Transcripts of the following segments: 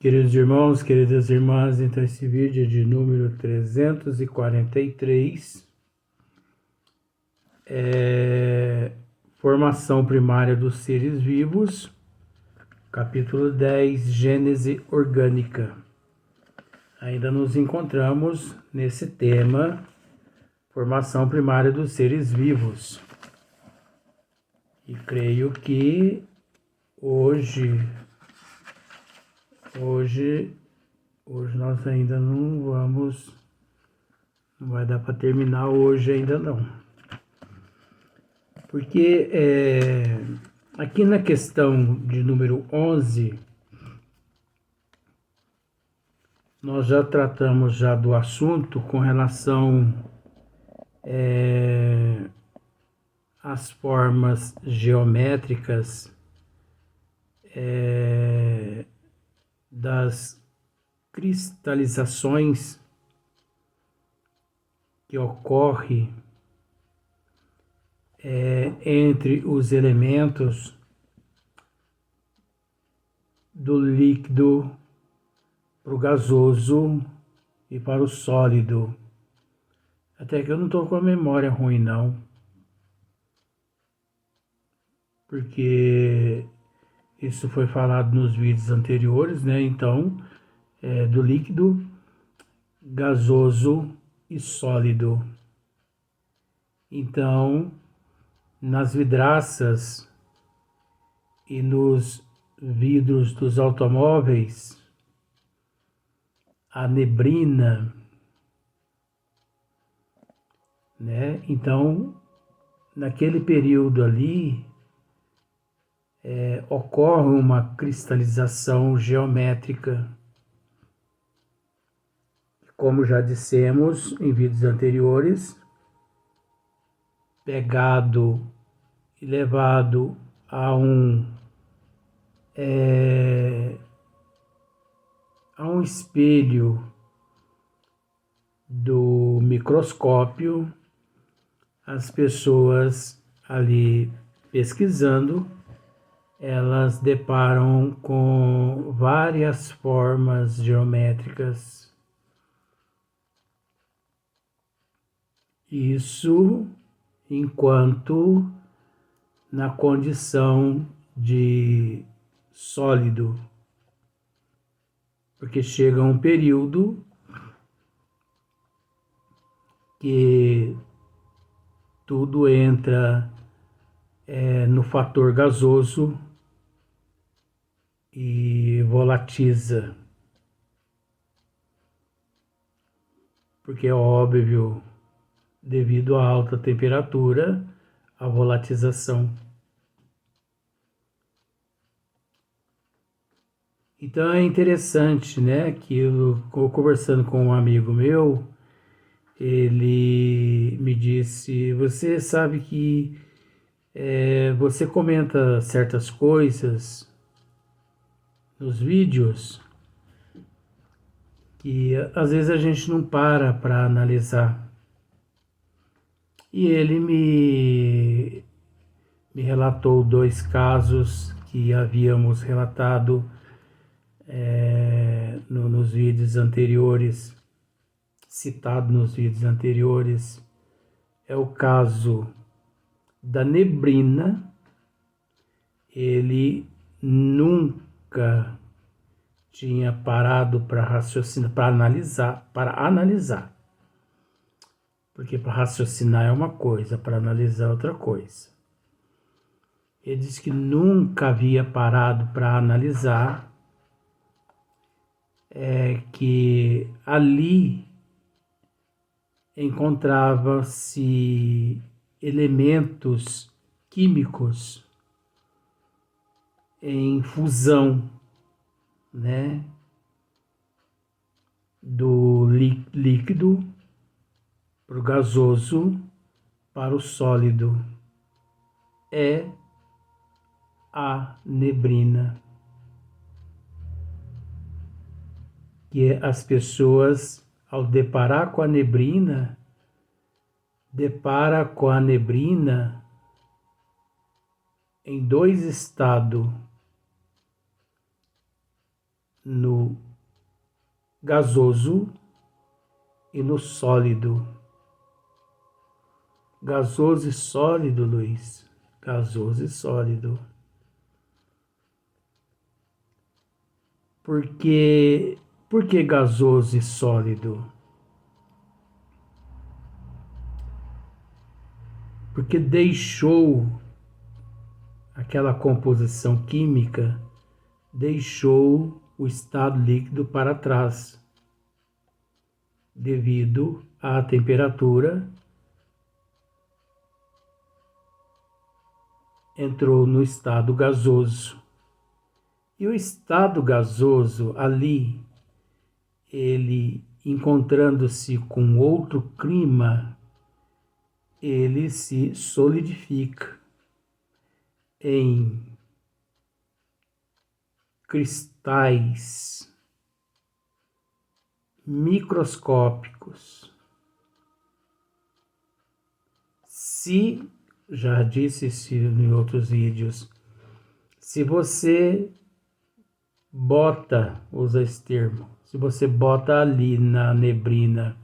Queridos irmãos, queridas irmãs, então esse vídeo é de número 343, Formação Primária dos Seres Vivos, capítulo 10, Gênese Orgânica. Ainda nos encontramos nesse tema, Formação Primária dos Seres Vivos. E creio que hoje nós ainda não vai dar para terminar hoje ainda não. Porque aqui na questão de número 11, nós já tratamos já do assunto com relação às formas geométricas das cristalizações que ocorre entre os elementos do líquido para o gasoso e para o sólido. Até que eu não estou com a memória ruim não, porque isso foi falado nos vídeos anteriores, né? Então, do líquido, gasoso e sólido. Então, nas vidraças e nos vidros dos automóveis, a neblina, né? Então, naquele período ali, ocorre uma cristalização geométrica. Como já dissemos em vídeos anteriores, pegado e levado a um espelho do microscópio, as pessoas ali pesquisando, elas deparam com várias formas geométricas. Isso enquanto na condição de sólido, porque chega um período que tudo entra no fator gasoso e volatiza, porque é óbvio, devido à alta temperatura, a volatização. Então é interessante, né, que eu conversando com um amigo meu, ele me disse, você sabe que você comenta certas coisas nos vídeos que às vezes a gente não para analisar. E ele me relatou 2 casos que havíamos relatado nos vídeos anteriores, citado nos vídeos anteriores. É o caso da neblina. Ele nunca tinha parado para raciocinar, para analisar. Porque para raciocinar é uma coisa, para analisar é outra coisa. Ele disse que nunca havia parado para analisar que ali encontrava-se elementos químicos em fusão, né, do líquido para o gasoso para o sólido. É a neblina, que as pessoas, ao deparar com a neblina, em 2 estados. no gasoso e no sólido. Gasoso e sólido, Luiz. Gasoso e sólido. Por que gasoso e sólido? Porque deixou aquela composição química, deixou o estado líquido para trás, devido à temperatura, entrou no estado gasoso. E o estado gasoso ali, ele encontrando-se com outro clima, ele se solidifica em cristais microscópicos. Se, já disse isso em outros vídeos, se você usa esse termo, se você bota ali na neblina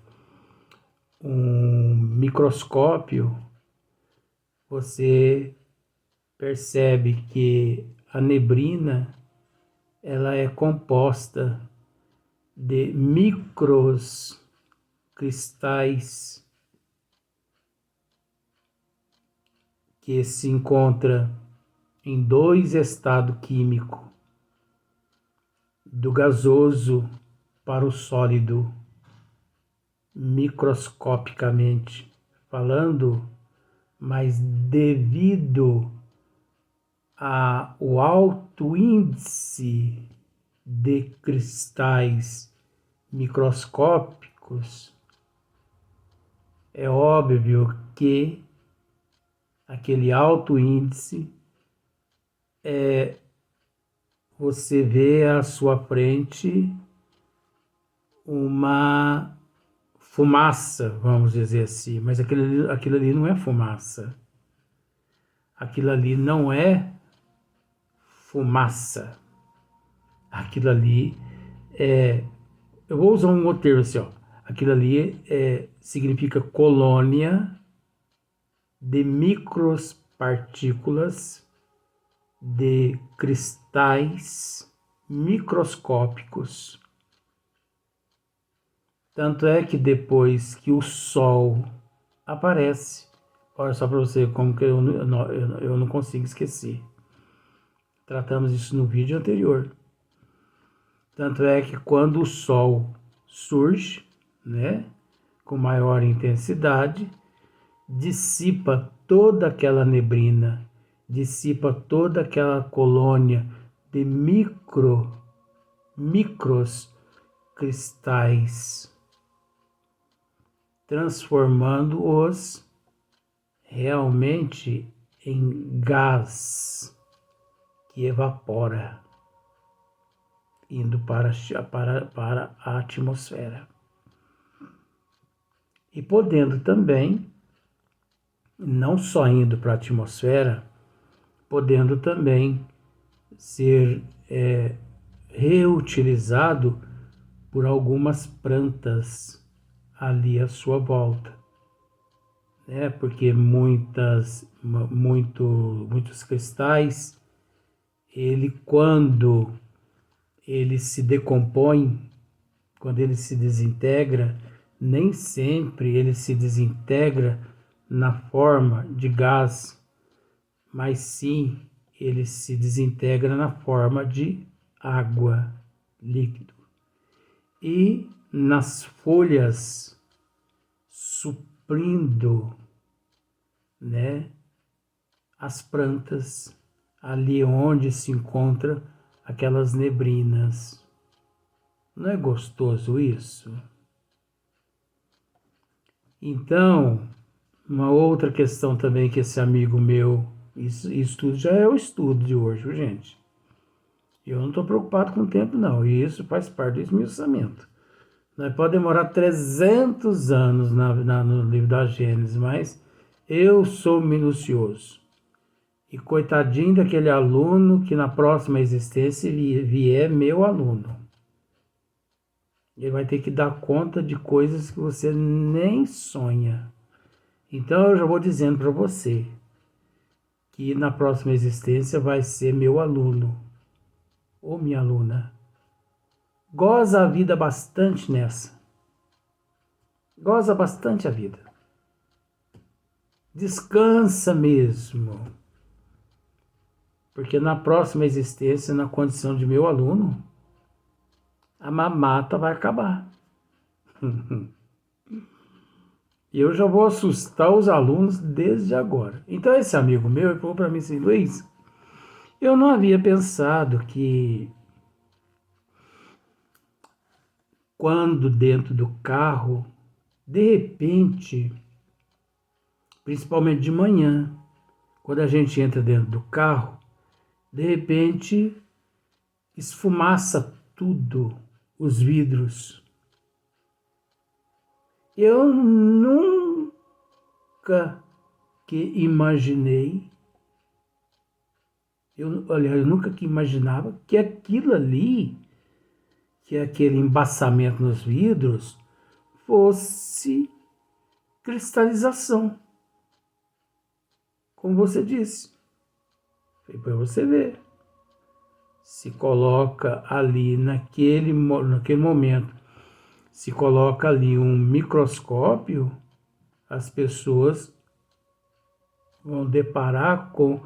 um microscópio, você percebe que a neblina ela é composta de micros cristais que se encontra em dois estados químicos, do gasoso para o sólido, microscopicamente falando, mas devido ao alto índice de cristais microscópicos, é óbvio que aquele alto índice você vê à sua frente uma fumaça, vamos dizer assim, mas aquilo ali não é fumaça. Aquilo ali não é fumaça. Aquilo ali eu vou usar um outro termo assim, ó. Aquilo ali significa colônia de micropartículas de cristais microscópicos. Tanto é que depois que o Sol aparece, olha só para você como que eu não consigo esquecer. Tratamos isso no vídeo anterior. Tanto é que quando o Sol surge, né, com maior intensidade, dissipa toda aquela neblina, dissipa toda aquela colônia de micros cristais, transformando-os realmente em gás que evapora, indo para a atmosfera. E podendo também, não só indo para a atmosfera, podendo também ser reutilizado por algumas plantas ali à sua volta, né? Porque muitos cristais, quando ele se decompõe, quando ele se desintegra, nem sempre ele se desintegra na forma de gás, mas sim ele se desintegra na forma de água, líquido. E nas folhas, suprindo, né, as plantas, ali onde se encontra aquelas neblinas. Não é gostoso isso? Então, uma outra questão também que esse amigo meu, isso tudo já é o estudo de hoje, gente. Eu não estou preocupado com o tempo, não. E isso faz parte do esmiuçamento. Pode demorar 300 anos no livro da Gênesis, mas eu sou minucioso. E coitadinho daquele aluno que na próxima existência vier meu aluno. Ele vai ter que dar conta de coisas que você nem sonha. Então eu já vou dizendo para você que na próxima existência vai ser meu aluno ou minha aluna. Goza a vida bastante nessa. Goza bastante a vida. Descansa mesmo. Porque na próxima existência, na condição de meu aluno, a mamata vai acabar. E eu já vou assustar os alunos desde agora. Então esse amigo meu falou para mim assim, Luiz, eu não havia pensado que quando dentro do carro, de repente, principalmente de manhã, quando a gente entra dentro do carro, de repente esfumaça tudo, os vidros. Eu nunca que imaginei, eu nunca que imaginava que aquilo ali, que aquele embaçamento nos vidros, fosse cristalização, como você disse. Foi para você ver. Se coloca ali naquele momento, se coloca ali um microscópio, as pessoas vão deparar com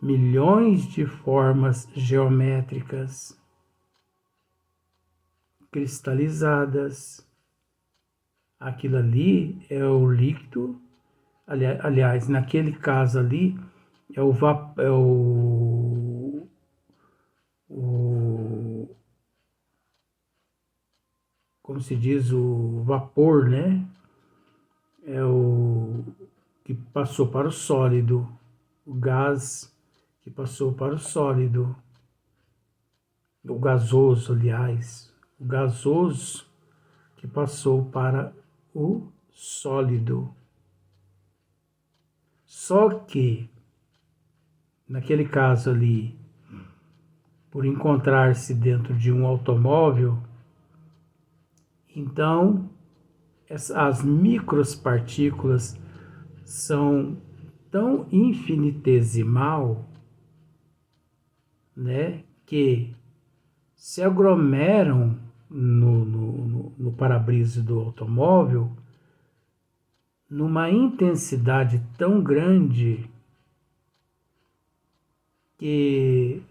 milhões de formas geométricas cristalizadas. Aquilo ali é o líquido, aliás, naquele caso ali, é o como se diz, o vapor, né? É o que passou para o sólido, o gás que passou para o sólido, o gasoso, aliás, o gasoso que passou para o sólido. Só que, naquele caso ali, por encontrar-se dentro de um automóvel, então as micropartículas são tão infinitesimal, né, que se aglomeram no para-brisa do automóvel numa intensidade tão grande que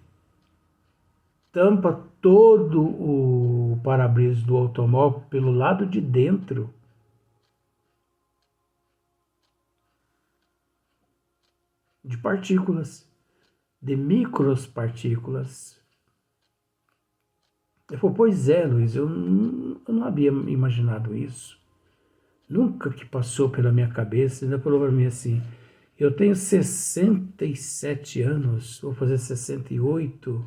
tampa todo o para-brisa do automóvel pelo lado de dentro. De partículas, de micropartículas. Eu falei, pois é, Luiz, eu não havia imaginado isso. Nunca que passou pela minha cabeça. Ainda falou para mim assim, eu tenho 67 anos, vou fazer 68,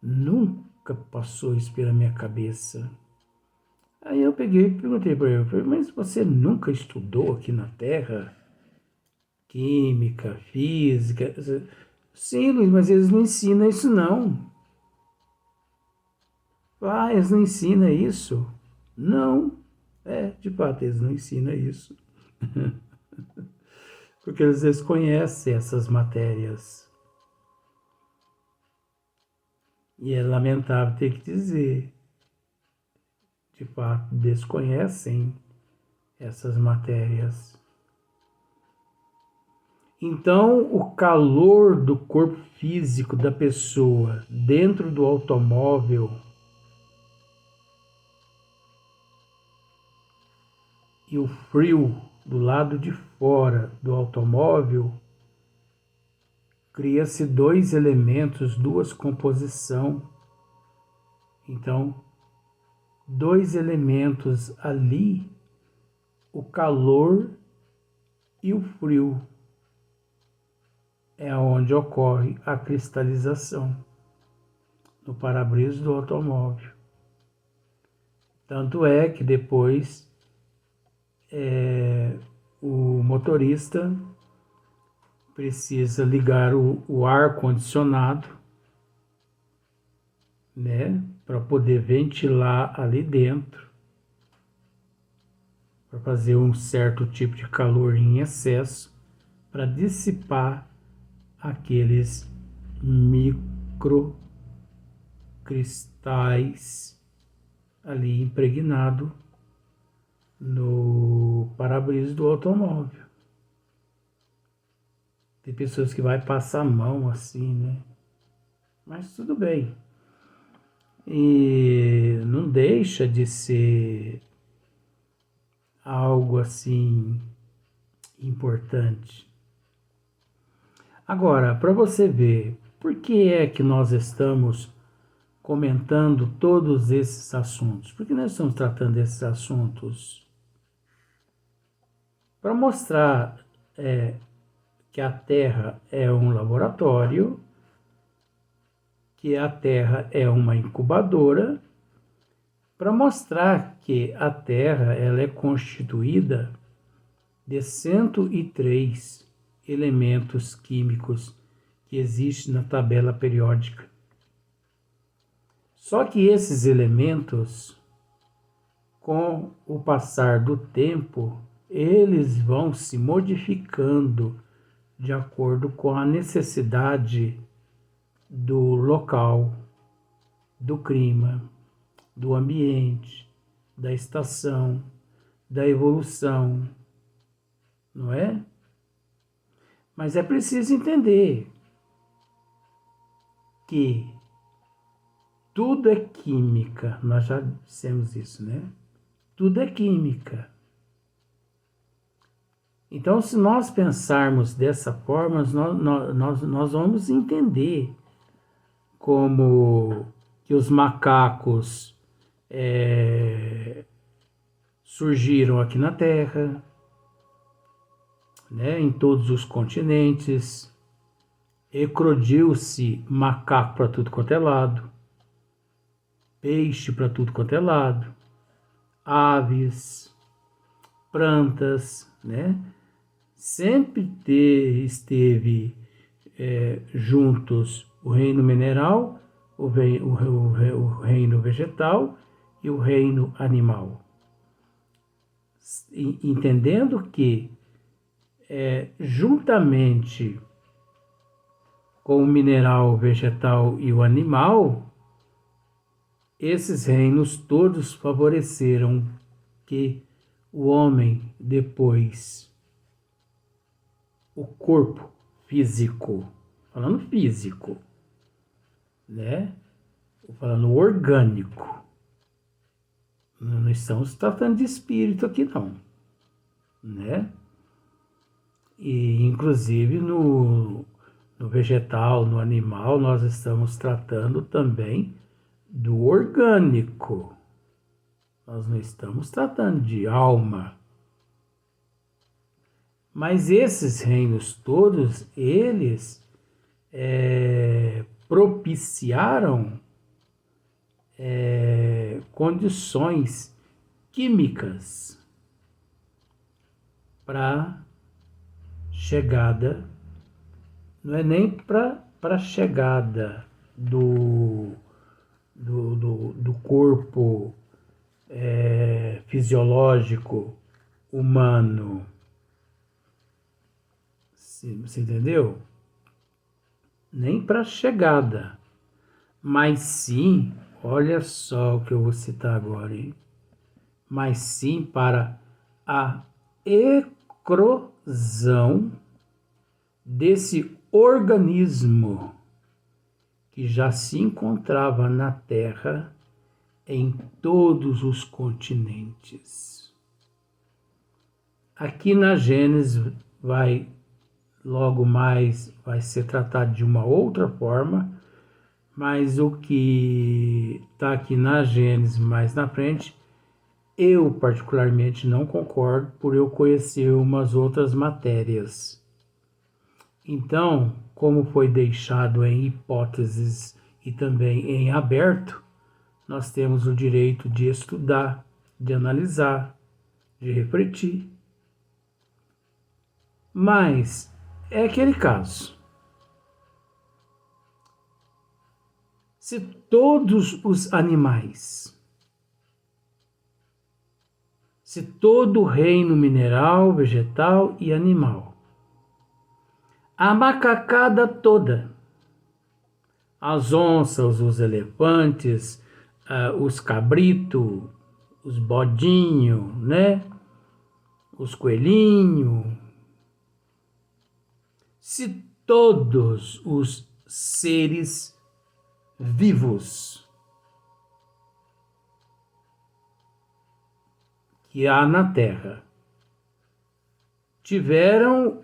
nunca passou isso pela minha cabeça. Aí eu peguei e perguntei para ele, mas você nunca estudou aqui na Terra? Química, física? Sim, Luiz, mas eles não ensinam isso não. Ah, eles não ensinam isso? Não. De fato, eles não ensinam isso. Porque eles desconhecem essas matérias. E é lamentável ter que dizer. De fato, desconhecem essas matérias. Então, o calor do corpo físico da pessoa dentro do automóvel e o frio do lado de fora do automóvel, cria-se dois elementos, duas composições. Então, dois elementos ali, o calor e o frio, é onde ocorre a cristalização no para-brisa do automóvel. Tanto é que depois o motorista precisa ligar o ar-condicionado, né, para poder ventilar ali dentro, para fazer um certo tipo de calor em excesso, para dissipar aqueles microcristais ali impregnado no para-brisa do automóvel. Tem pessoas que vai passar a mão assim, né? Mas tudo bem. E não deixa de ser algo assim importante. Agora, para você ver, por que é que nós estamos comentando todos esses assuntos? Por que nós estamos tratando desses assuntos? Para mostrar que a Terra é um laboratório, que a Terra é uma incubadora, para mostrar que a Terra ela é constituída de 103 elementos químicos que existem na tabela periódica. Só que esses elementos, com o passar do tempo, eles vão se modificando de acordo com a necessidade do local, do clima, do ambiente, da estação, da evolução, não é? Mas é preciso entender que tudo é química, nós já dissemos isso, né? Tudo é química. Então, se nós pensarmos dessa forma, nós vamos entender como que os macacos surgiram aqui na Terra, né, em todos os continentes, eclodiu-se macaco para tudo quanto é lado, peixe para tudo quanto é lado, aves, plantas, né? Sempre esteve juntos o reino mineral, o reino vegetal e o reino animal. Entendendo que, juntamente com o mineral, o vegetal e o animal, esses reinos todos favoreceram que o homem, depois, o corpo físico, falando físico, né? Falando orgânico. Não estamos tratando de espírito aqui não, né? E inclusive no vegetal, no animal, nós estamos tratando também do orgânico. Nós não estamos tratando de alma. Mas esses reinos todos, eles propiciaram condições químicas para chegada, não é nem para chegada do corpo fisiológico humano. Você entendeu? Nem para chegada, mas sim, olha só o que eu vou citar agora, hein? Mas sim para a eclosão desse organismo que já se encontrava na Terra em todos os continentes. Aqui na Gênesis logo mais vai ser tratado de uma outra forma, mas o que está aqui na Gênesis mais na frente, eu particularmente não concordo por eu conhecer umas outras matérias. Então, como foi deixado em hipóteses e também em aberto, nós temos o direito de estudar, de analisar, de refletir. Mas é aquele caso. Se todos os animais, se todo o reino mineral, vegetal e animal, a macacada toda, as onças, os elefantes, os cabritos, os bodinhos, né? Os coelhinhos, se todos os seres vivos que há na Terra tiveram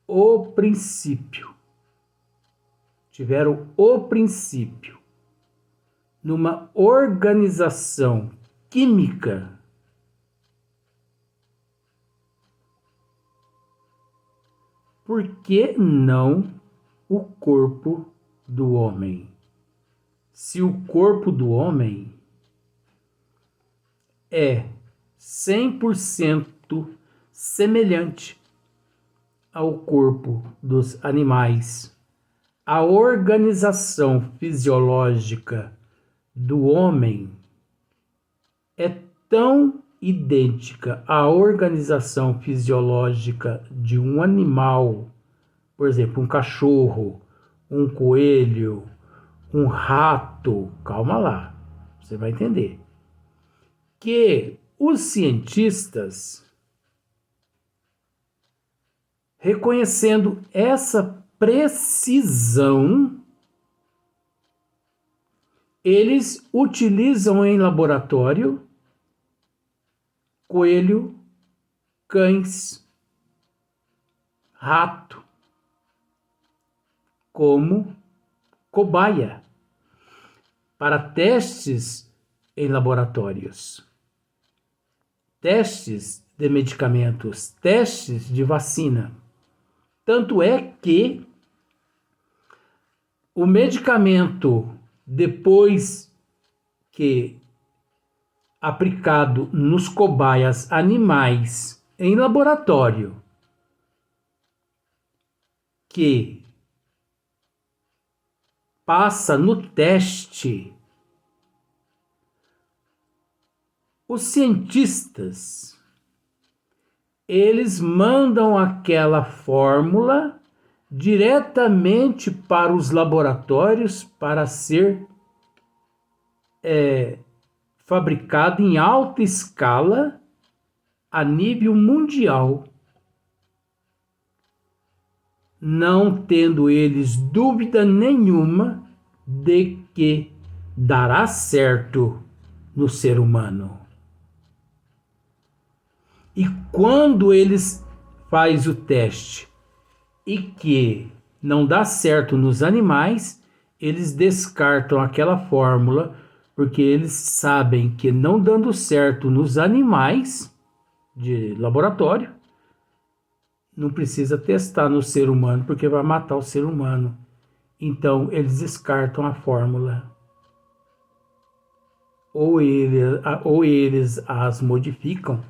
o princípio numa organização química, por que não o corpo do homem? Se o corpo do homem é 100% semelhante ao corpo dos animais, a organização fisiológica do homem é tão idêntica à organização fisiológica de um animal, por exemplo, um cachorro, um coelho, um rato, calma lá, você vai entender, que os cientistas, reconhecendo essa precisão, eles utilizam em laboratório coelho, cães, rato como cobaia para testes em laboratórios, testes de medicamentos, testes de vacina. Tanto é que o medicamento, depois que aplicado nos cobaias animais em laboratório, que passa no teste, os cientistas, eles mandam aquela fórmula diretamente para os laboratórios para ser fabricado em alta escala a nível mundial, não tendo eles dúvida nenhuma de que dará certo no ser humano. E quando eles fazem o teste e que não dá certo nos animais, eles descartam aquela fórmula, porque eles sabem que não dando certo nos animais de laboratório, não precisa testar no ser humano, porque vai matar o ser humano. Então, eles descartam a fórmula. Ou eles as modificam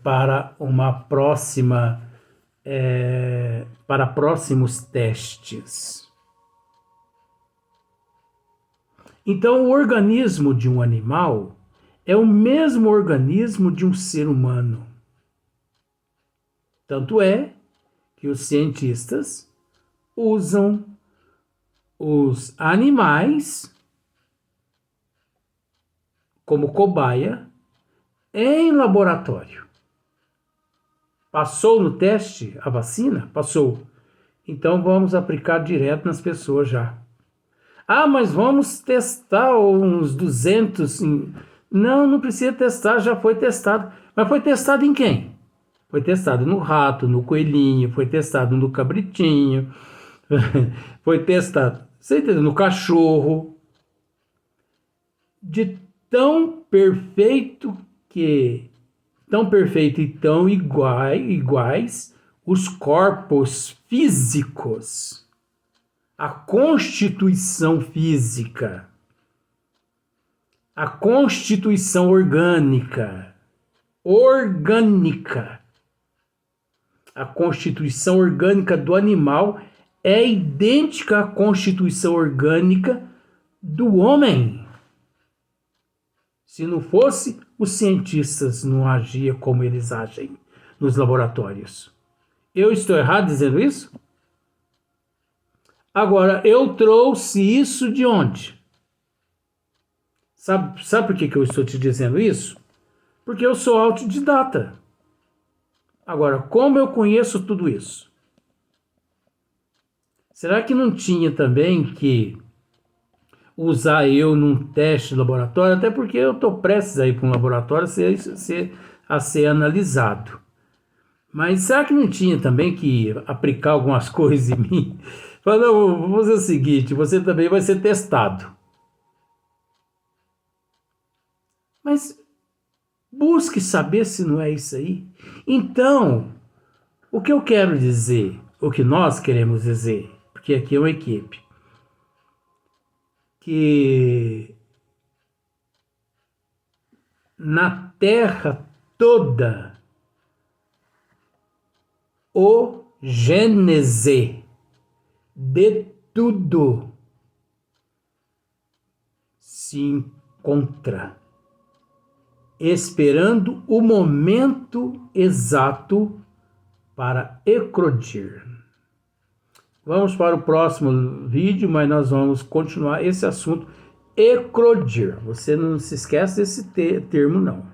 para uma próxima, para próximos testes. Então, o organismo de um animal é o mesmo organismo de um ser humano. Tanto é que os cientistas usam os animais como cobaia em laboratório. Passou no teste a vacina? Passou. Então vamos aplicar direto nas pessoas já. Ah, mas vamos testar uns 200. Não, não precisa testar, já foi testado. Mas foi testado em quem? Foi testado no rato, no coelhinho, foi testado no cabritinho, foi testado, você entendeu? No cachorro. De tão perfeito e tão iguais os corpos físicos, a constituição física, a constituição orgânica, a constituição orgânica do animal é idêntica à constituição orgânica do homem. Se não fosse, os cientistas não agiam como eles agem nos laboratórios. Eu estou errado dizendo isso? Agora, eu trouxe isso de onde? Sabe por que eu estou te dizendo isso? Porque eu sou autodidata. Agora, como eu conheço tudo isso? Será que não tinha também que usar eu num teste de laboratório? Até porque eu estou prestes a ir para um laboratório a ser analisado. Mas será que não tinha também que aplicar algumas coisas em mim? Falar, não, vamos fazer o seguinte, você também vai ser testado. Mas busque saber se não é isso aí. Então, o que eu quero dizer, o que nós queremos dizer, porque aqui é uma equipe, que na Terra toda, o gênese de tudo se encontra, esperando o momento exato para eclodir. Vamos para o próximo vídeo, mas nós vamos continuar esse assunto, eclodir. Você não se esquece desse termo, não.